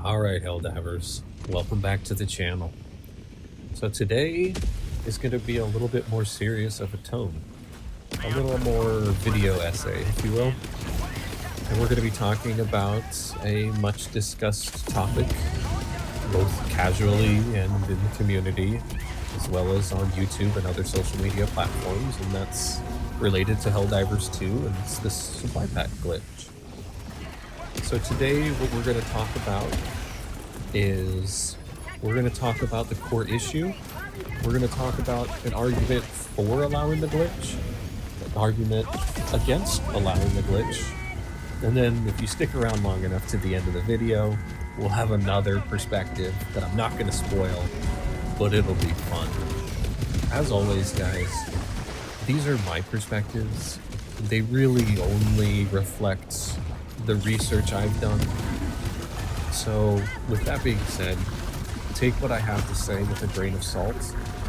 Alright, Helldivers, welcome back to the channel. So today is going to be a little bit more serious of a tone. A little more video essay, if you will. And we're going to be talking about a much discussed topic, both casually and in the community, as well as on YouTube and other social media platforms, and that's related to Helldivers 2, and it's this supply pack glitch. So today what we're going to talk about is we're going to talk about the core issue. We're going to talk about an argument for allowing the glitch, an argument against allowing the glitch, and then if you stick around long enough to the end of the video, we'll have another perspective that I'm not going to spoil, but it'll be fun. As always, guys, these are my perspectives. They really only reflect the research I've done. So with that being said, take what I have to say with a grain of salt,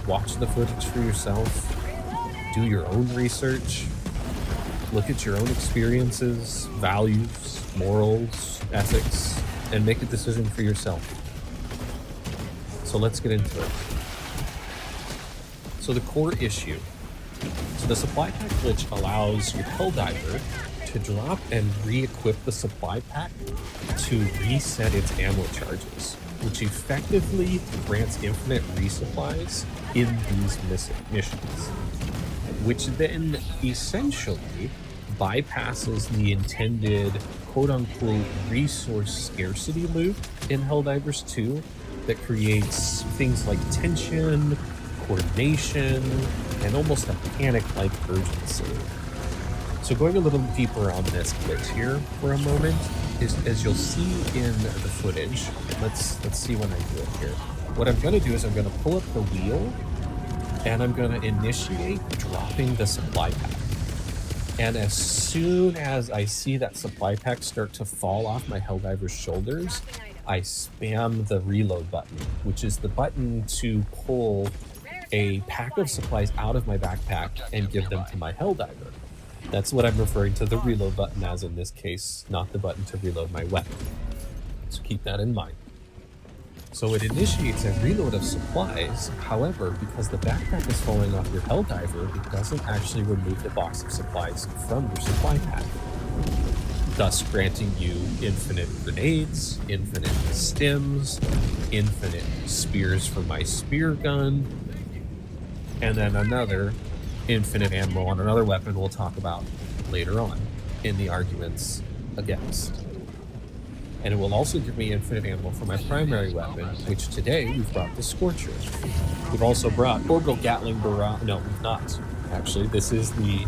watch the footage for yourself, do your own research, look at your own experiences, values, morals, ethics, and make a decision for yourself. So let's get into it. So the core issue. So the supply pack glitch allows your Helldiver to drop and re-equip the supply pack to reset its ammo charges, which effectively grants infinite resupplies in these missions, which then essentially bypasses the intended quote-unquote resource scarcity loop in Helldivers 2 that creates things like tension, coordination, and almost a panic-like urgency. So going a little deeper on this glitch here for a moment, is as you'll see in the footage, let's see when I do it here. What I'm going to do is I'm going to pull up the wheel, and I'm going to initiate dropping the supply pack. And as soon as I see that supply pack start to fall off my Helldiver's shoulders, I spam the reload button, which is the button to pull a pack of supplies out of my backpack and give them to my Helldiver. That's what I'm referring to the reload button as in this case, not the button to reload my weapon. So keep that in mind. So it initiates a reload of supplies. However, because the backpack is falling off your Helldiver, it doesn't actually remove the box of supplies from your supply pack, thus granting you infinite grenades, infinite stims, infinite spears from my Speargun, and then another infinite ammo on another weapon we'll talk about later on in the arguments against. And it will also give me infinite ammo for my primary weapon, which today we've brought the Scorcher. We've also brought Orbital Gatling barrage. No, we've not. Actually, this is the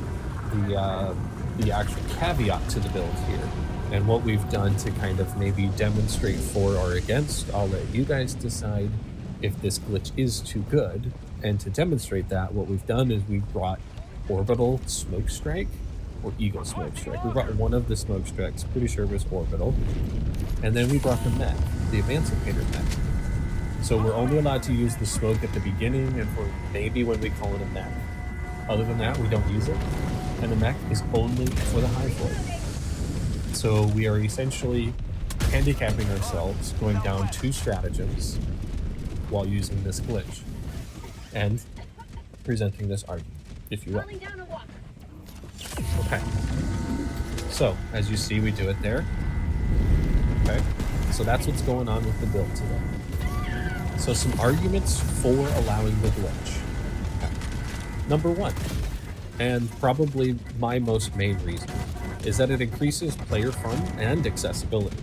actual caveat to the build here. And what we've done to kind of maybe demonstrate for or against, I'll let you guys decide if this glitch is too good. And to demonstrate that, what we've done is we've brought Orbital Smoke Strike, or Eagle Smoke Strike. We brought one of the Smoke Strikes, pretty sure it was Orbital. And then we brought the mech, the Emancipator mech. So we're only allowed to use the smoke at the beginning and for maybe when we call it a mech. Other than that, we don't use it. And the mech is only for the Hive Lord. So we are essentially handicapping ourselves, going down 2 stratagems while using this glitch. And presenting this argument, if you will. Okay. So, as you see, we do it there. Okay. So that's what's going on with the build today. So some arguments for allowing the glitch. Okay. Number 1, and probably my most main reason, is that it increases player fun and accessibility.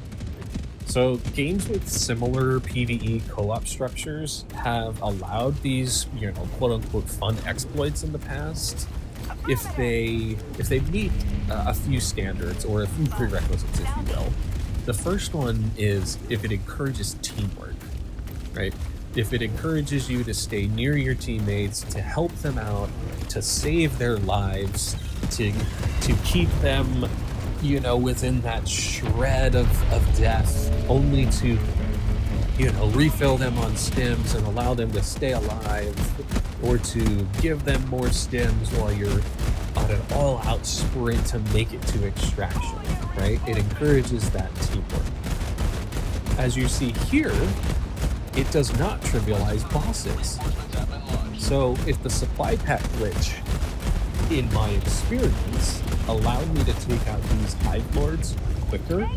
So games with similar PvE co-op structures have allowed these, quote-unquote fun exploits in the past if they meet a few standards or a few prerequisites, if you will. The first one is if it encourages teamwork, right? If it encourages you to stay near your teammates, to help them out, to save their lives, to keep them within that shred of death, only to, refill them on stims and allow them to stay alive, or to give them more stims while you're on an all-out sprint to make it to extraction, right? It encourages that teamwork. as you see here, it does not trivialize bosses. So if the supply pack glitch, in my experience, allowed me to take out these Hive Lords quicker,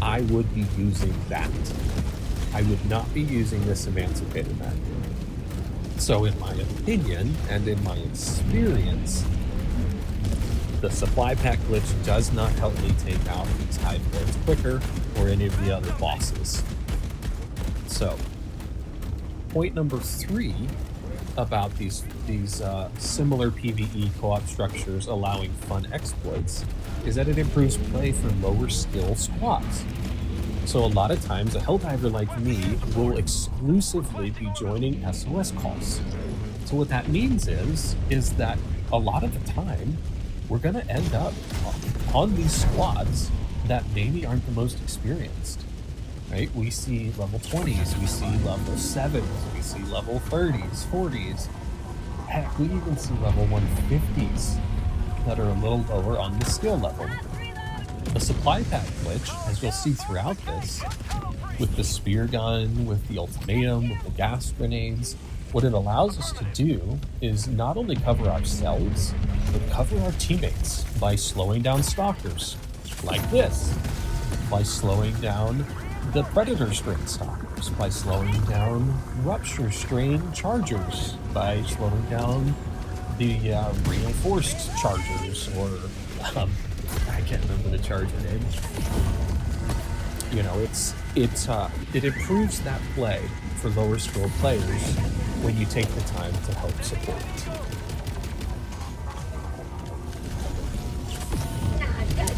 I would be using that. I would not be using this Emancipator mech. So in my opinion, and in my experience, the supply pack glitch does not help me take out these Hive Lords quicker or any of the other bosses. So, point number 3 about these similar PvE co-op structures allowing fun exploits is that it improves play for lower skill squads. So a lot of times a Helldiver like me will exclusively be joining SOS calls. So what that means is that a lot of the time we're going to end up on these squads that maybe aren't the most experienced, right? We see level 20s, we see level 7s, we see level 30s, 40s. Heck, we even see level 150s that are a little lower on the skill level. The supply pack glitch, as you'll see throughout this, with the Speargun, with the Ultimatum, with the gas grenades, what it allows us to do is not only cover ourselves, but cover our teammates by slowing down stalkers, like this, by slowing down the Predator strain stalkers, by slowing down Rupture strain chargers, by slowing down the reinforced chargers, or I can't remember the charger name. You know, it improves that play for lower skilled players when you take the time to help support the team.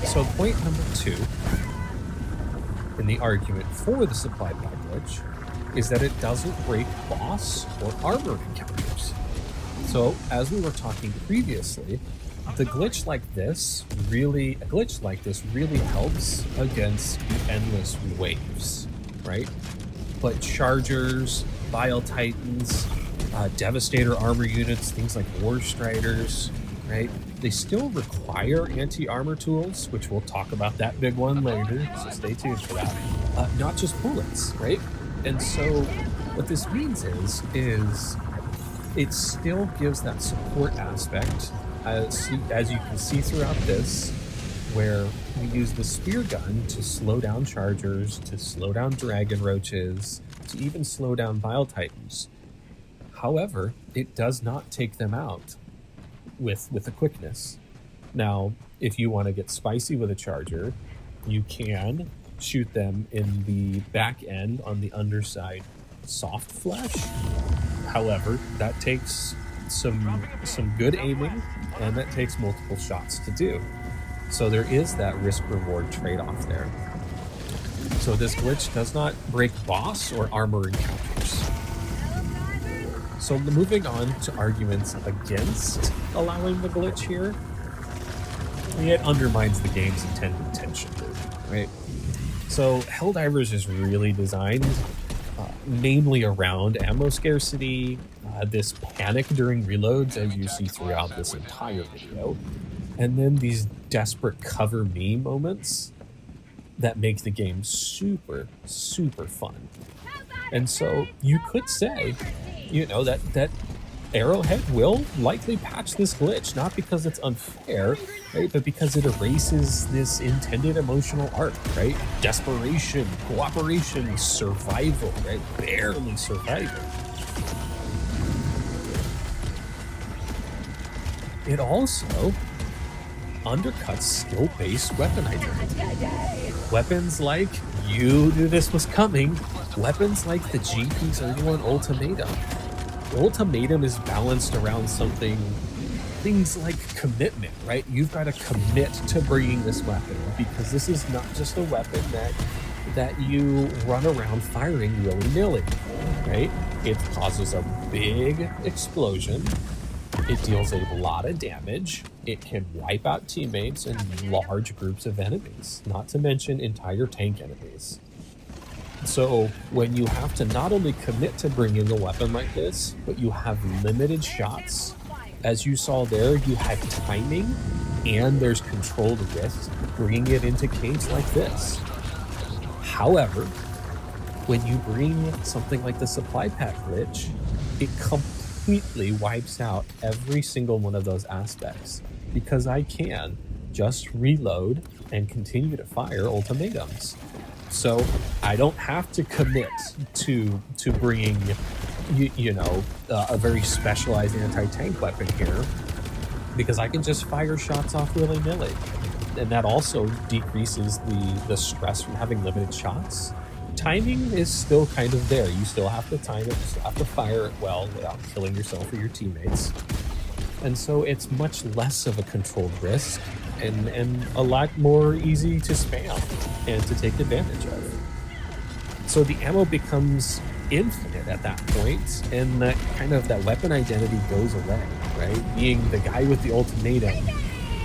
So point number 2 in the argument for the supply pack glitch is that it doesn't break boss or armor encounters. So as we were talking previously, a glitch like this really helps against the endless waves, right? But chargers, Bile Titans, Devastator armor units, things like War Striders, right? They still require anti-armor tools, which we'll talk about that big one later, so stay tuned for that. Not just bullets, right? And so what this means is it still gives that support aspect, as you can see throughout this, where we use the Speargun to slow down chargers, to slow down dragon roaches, to even slow down Bile Titans. However, it does not take them out with a quickness. Now, if you want to get spicy with a charger, you can shoot them in the back end on the underside soft flesh. However, that takes some good aiming, and that takes multiple shots to do. So there is that risk-reward trade-off there. So this glitch does not break boss or armor encounters. So moving on to arguments against allowing the glitch here, it undermines the game's intended intention, right? So Helldivers is really designed mainly around ammo scarcity, this panic during reloads, as you see throughout this entire video, and then these desperate cover me moments that make the game super, super fun. And so you could say, you know, that Arrowhead will likely patch this glitch, not because it's unfair, right, but because it erases this intended emotional arc, right? Desperation, cooperation, survival, right? Barely surviving. It also undercuts skill-based weaponizing. Weapons like, you knew this was coming, weapons like the GP31 Ultimatum. Ultimatum is balanced around things like commitment, right? You've got to commit to bringing this weapon, because this is not just a weapon that you run around firing willy-nilly, right? It causes a big explosion. It deals a lot of damage. It can wipe out teammates and large groups of enemies, not to mention entire tank enemies. So when you have to not only commit to bringing a weapon like this, but you have limited shots, as you saw there, you have timing and there's controlled risk bringing it into caves like this. However, when you bring something like the supply pack glitch, it completely wipes out every single one of those aspects, because I can just reload and continue to fire ultimatums. So I don't have to commit to bringing, a very specialized anti-tank weapon here, because I can just fire shots off willy-nilly. And that also decreases the stress from having limited shots. Timing is still kind of there. You still have to time it, you still have to fire it well without killing yourself or your teammates. And so it's much less of a controlled risk and a lot more easy to spam and to take advantage of. So the ammo becomes infinite at that point, and that weapon identity goes away, right? Being the guy with the ultimatum,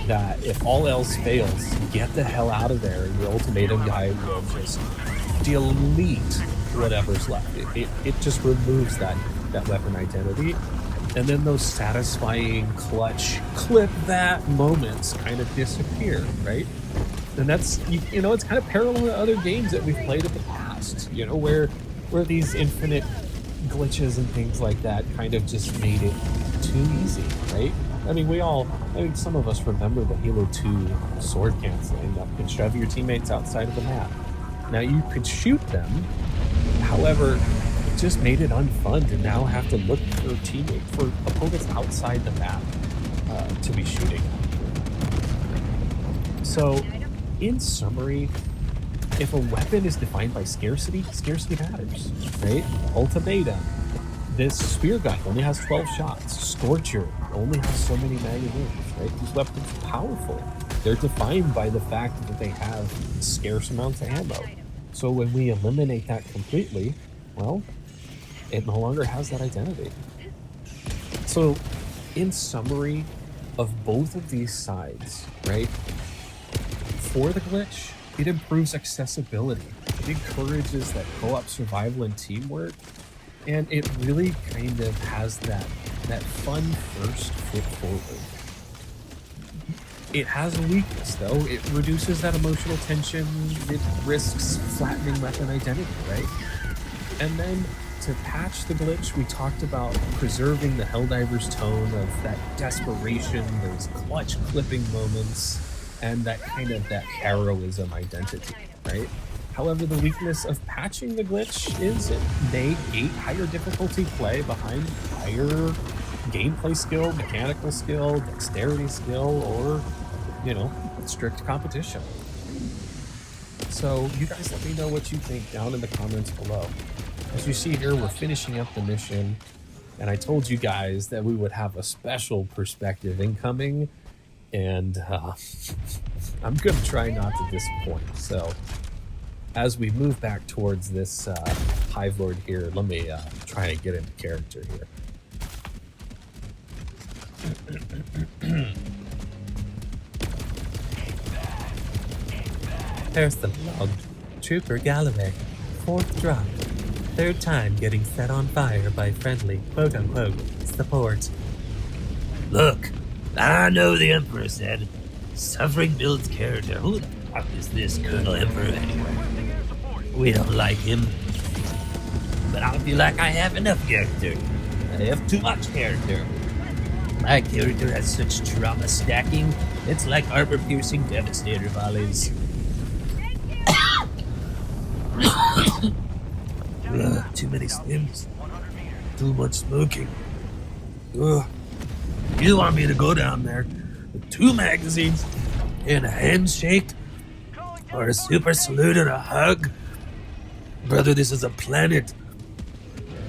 that if all else fails, get the hell out of there, your ultimatum guy will just delete whatever's left. It just removes that weapon identity. And then those satisfying clutch clip that moments kind of disappear, right? And that's, it's kind of parallel to other games that we've played in the past, where these infinite glitches and things like that kind of just made it too easy, right? I mean, some of us remember the Halo 2 sword canceling that can shove your teammates outside of the map. Now, you could shoot them, however, it just made it unfun to now have to look for opponents outside the map to be shooting. So, in summary, if a weapon is defined by scarcity matters, right? Ultimatum. This Speargun only has 12 shots. Scorcher only has so many magazines, right? These weapons are powerful. They're defined by the fact that they have scarce amounts of ammo. So when we eliminate that completely, well, it no longer has that identity. So, in summary of both of these sides, right? For the glitch, it improves accessibility. It encourages that co-op survival and teamwork. And it really kind of has that fun first foot forward. It has a weakness, though. It reduces that emotional tension. It risks flattening weapon identity, right? And then to patch the glitch, we talked about preserving the Helldivers tone of that desperation, those clutch clipping moments, and that heroism identity, right? However, the weakness of patching the glitch is it may gate higher difficulty play behind higher gameplay skill, mechanical skill, dexterity skill, or, strict competition. So you guys let me know what you think down in the comments below. As you see here, we're finishing up the mission, and I told you guys that we would have a special perspective incoming, and I'm going to try not to disappoint. So as we move back towards this Hive Lord here, let me try and get into character here. There's the log. Trooper Galloway. 4th drop. 3rd time getting set on fire by friendly, quote-unquote, support. Look, I know the Emperor said, suffering builds character. Who the fuck is this Colonel Emperor anyway? We don't like him. But I feel like I have enough character. I have too much character. My character has such trauma stacking, it's like armor-piercing Devastator volleys. Too many slims. Too much smoking. You want me to go down there with 2 magazines and a handshake? Or a super salute and a hug? Brother, this is a planet,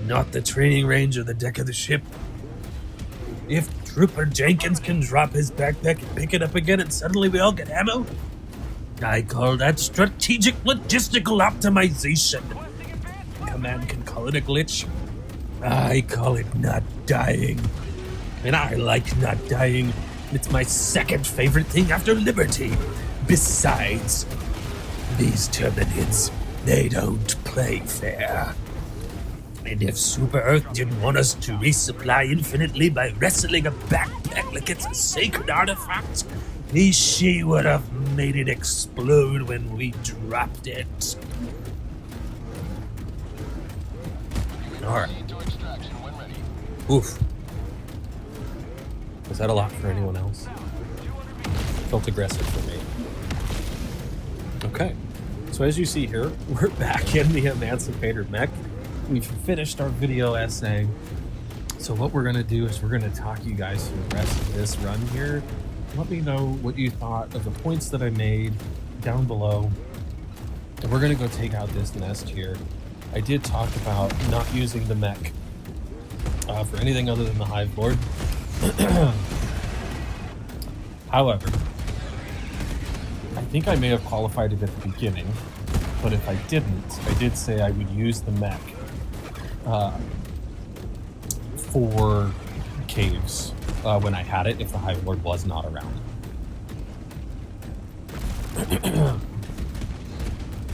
not the training range or the deck of the ship. If Trooper Jenkins can drop his backpack and pick it up again and suddenly we all get ammo, I call that strategic logistical optimization. Command can call it a glitch. I call it not dying. And I like not dying. It's my 2nd favorite thing after liberty. Besides, these Terminids, they don't play fair. And if Super Earth didn't want us to resupply infinitely by wrestling a backpack like it's a sacred artifact, she would have made it explode when we dropped it. Alright. Oof. Was that a lot for anyone else? Felt aggressive for me. Okay. So as you see here, we're back in the Emancipator mech. We've finished our video essay. So what we're going to do is we're going to talk you guys through the rest of this run here. Let me know what you thought of the points that I made down below. And we're going to go take out this nest here. I did talk about not using the mech for anything other than the Hive board. However, I think I may have qualified it at the beginning, but if I didn't, I did say I would use the mech for caves when I had it, if the Hive board was not around.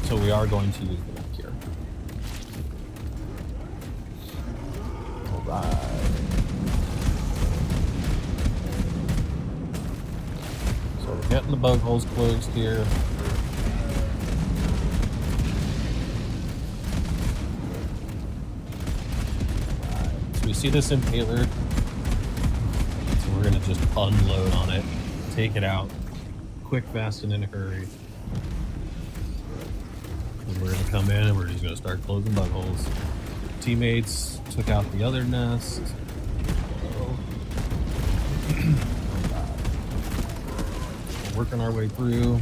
So we are going to use the mech here. Alright. So we're getting the bug holes closed here. So we see this impaler. So we're going to just unload on it, take it out, quick, fast, and in a hurry. And we're going to come in and we're just going to start closing bug holes. Teammates took out the other nest. Working our way through.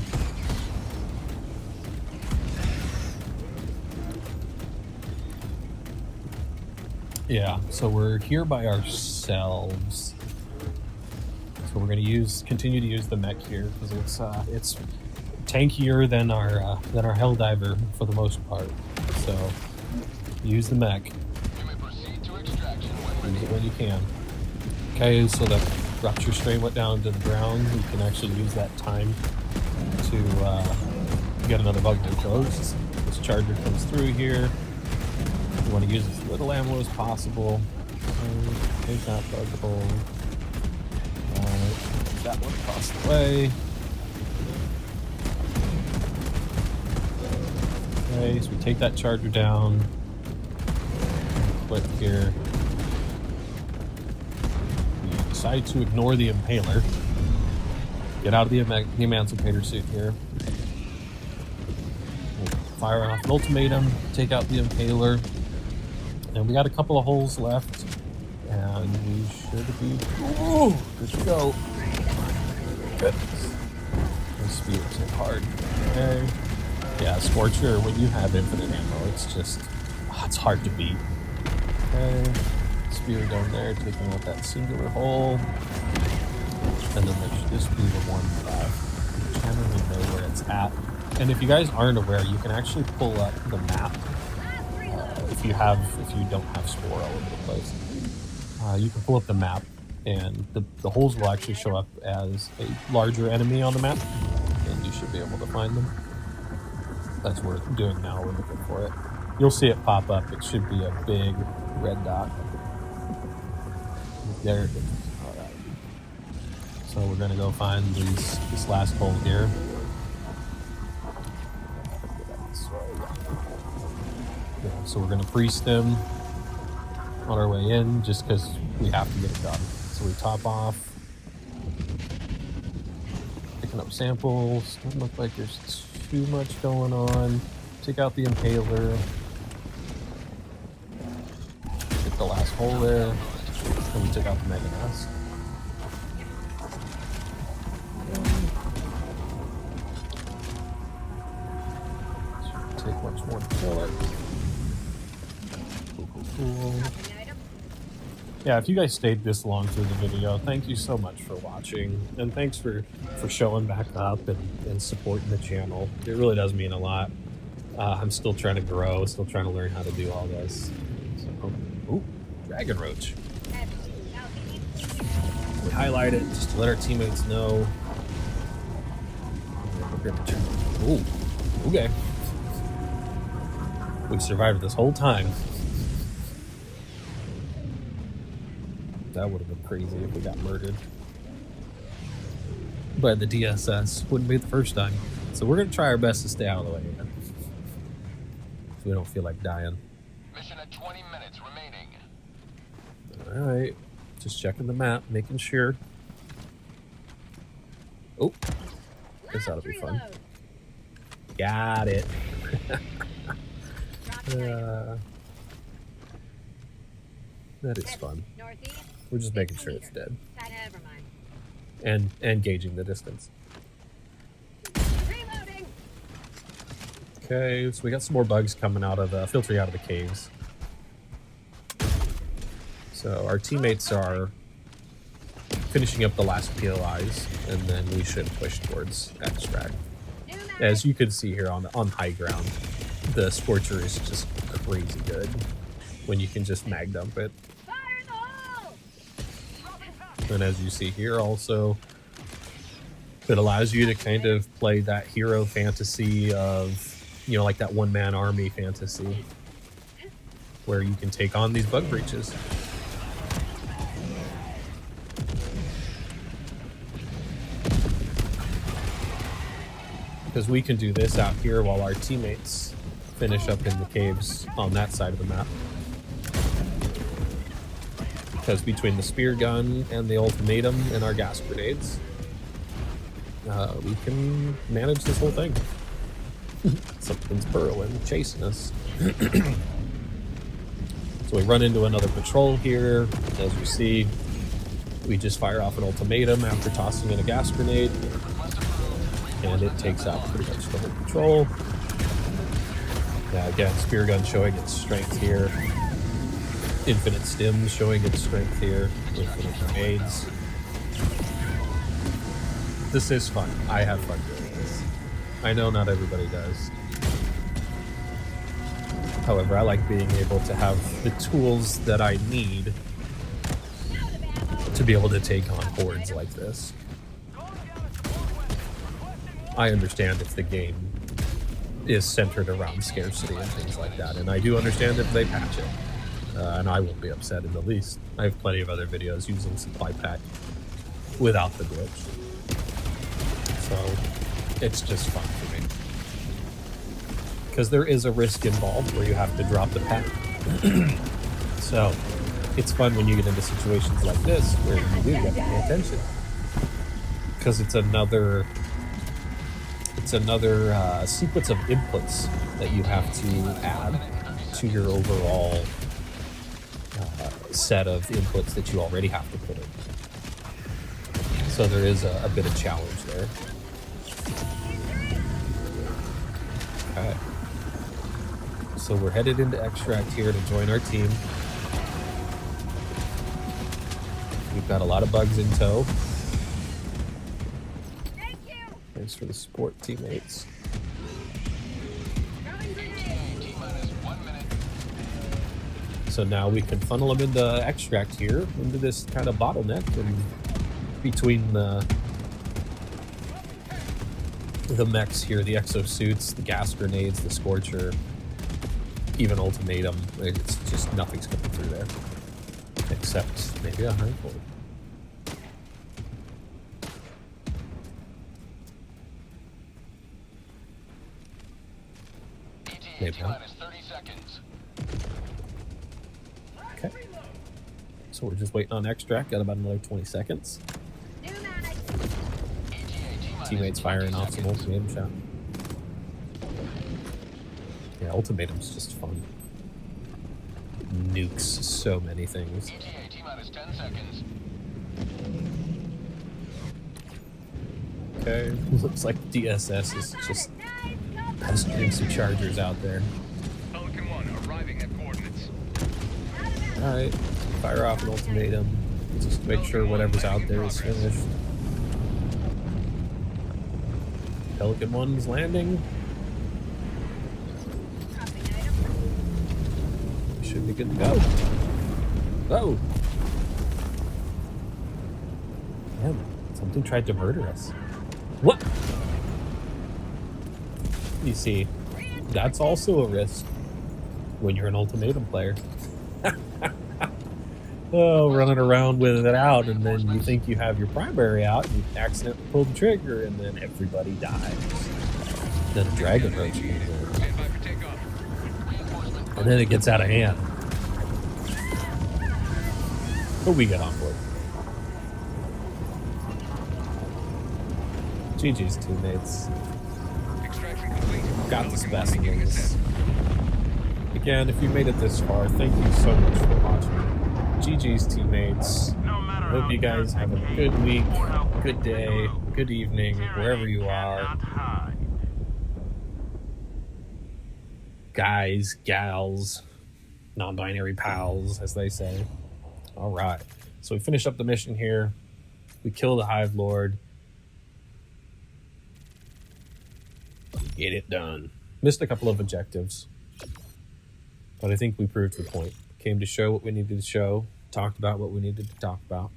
Yeah, so we're here by ourselves. So we're going to continue to use the mech here because it's tankier than our Helldiver for the most part. So use the mech. Use it when you can. Okay, so the Rupture strain went down to the ground. You can actually use that time to get another bug to close. This charger comes through here. You want to use as little ammo as possible. Take that bug hole. That one across the way. Okay, so we take that charger down. Click here. Decide to ignore the impaler. Get out of the Emancipator suit here. We'll fire off an ultimatum, take out the impaler, and we got a couple of holes left, and we should be. Ooh, good to go. Good. Those spears hit hard. Okay. Yeah, Scorcher. When you have infinite ammo, it's just it's hard to beat. Okay. Spear down there, taking out that singular hole. And then there should just be the one left. I don't even know where it's at. And if you guys aren't aware, you can actually pull up the map if you don't have Spore all over the place. You can pull up the map, and the holes will actually show up as a larger enemy on the map, and you should be able to find them. That's what we're doing now. We're looking for it. You'll see it pop up. It should be a big red dot. There it is. Alright. So we're going to go find this last hole here. Yeah, so we're going to pre-stim on our way in just because we have to get it done. So we top off. Picking up samples. Doesn't look like there's too much going on. Take out the impaler. Get the last hole there. And we took out the mega nest. Shouldn't take much more to kill it. Cool. Yeah, if you guys stayed this long through the video, thank you so much for watching. And thanks for showing back up and supporting the channel. It really does mean a lot. I'm still trying to grow, still trying to learn how to do all this. So, ooh, Dragon Roach. We highlight it just to let our teammates know. Ooh, okay. We survived this whole time. That would have been crazy if we got murdered by the DSS. Wouldn't be the first time. So we're going to try our best to stay out of the way here. So we don't feel like dying. Mission at 20 minutes remaining. Alright. Just checking the map, making sure. Oh. This ought to be fun. Got it. That is fun. We're just making sure it's dead. And gauging the distance. Okay, so we got some more bugs coming out of the filtering out of the caves. So our teammates are finishing up the last POIs, and then we should push towards extract. As you can see here on high ground, the Scorcher is just crazy good when you can just mag dump it. And as you see here also, it allows you to kind of play that hero fantasy of, you know, like that one-man army fantasy, where you can take on these bug breaches. Because we can do this out here while our teammates finish up in the caves on that side of the map. Because between the Speargun and the Ultimatum and our gas grenades, we can manage this whole thing. Something's burrowing, chasing us. So we run into another patrol here. As you see, we just fire off an Ultimatum after tossing in a gas grenade. And it takes out pretty much the whole patrol. Now again, Speargun showing its strength here. Infinite Stims showing its strength here. Infinite grenades. This is fun. I have fun doing this. I know not everybody does. However, I like being able to have the tools that I need to be able to take on hordes like this. I understand if the game is centered around scarcity and things like that, and I do understand if they patch it, and I won't be upset in the least. I have plenty of other videos using supply pack without the glitch, so it's just fun for me. Because there is a risk involved where you have to drop the pack. So it's fun when you get into situations like this where you do have to pay attention. Because it's another sequence of inputs that you have to add to your overall set of inputs that you already have to put in. So there is a bit of challenge there. Okay. So we're headed into extract here to join our team. We've got a lot of bugs in tow. Thanks for the support, teammates. So now we can funnel them into extract here, into this kind of bottleneck, and between the mechs here, the exosuits, the gas grenades, the Scorcher, even Ultimatum, it's just nothing's coming through there. Except maybe a handful. Maybe not. 30 seconds. Okay. So we're just waiting on extract, got about another 20 seconds. Teammates firing off some ultimatum shot. Yeah, ultimatum's just fun. Nukes so many things. ETA T-minus 10 seconds. Okay, looks like DSS is just pestering some chargers out there. Pelican 1 arriving at coordinates. Alright, fire off an ultimatum. Just to make sure whatever's out there is finished. Pelican 1's landing. Should be good to go. Oh! Damn, something tried to murder us. What? You see, that's also a risk when you're an ultimatum player. Oh, running around with it out, and then you think you have your primary out, and you accidentally pull the trigger, and then everybody dies. Then a dragon roach comes in. And then it gets out of hand. But we get on board. GG's teammates. Extraction complete. Got the Pelican 1 beginning specimens. ascent. Again, if you made it this far, thank you so much for watching. GG's teammates. I hope you guys have a good week, good day, good evening, wherever you are. Guys, gals, non-binary pals, as they say. All right. So we finish up the mission here. We kill the Hive Lord. Get it done. Missed a couple of objectives. But I think we proved the point. Came to show what we needed to show. Talked about what we needed to talk about.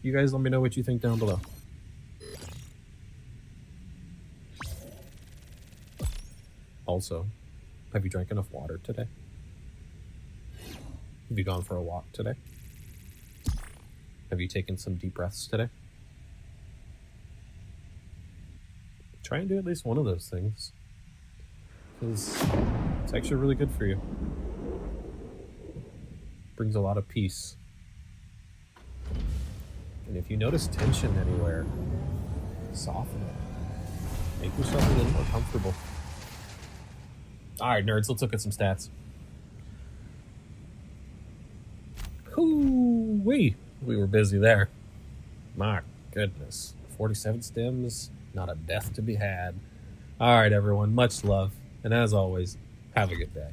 You guys let me know what you think down below. Also, have you drank enough water today? Have you gone for a walk today? Have you taken some deep breaths today? Try and do at least one of those things. Because it's actually really good for you. Brings a lot of peace. And if you notice tension anywhere, soften it. Make yourself a little more comfortable. Alright, nerds, let's look at some stats. Hoo-wee! We were busy there. My goodness. 47 stems, not a death to be had. Alright, everyone, much love. And as always, have a good day.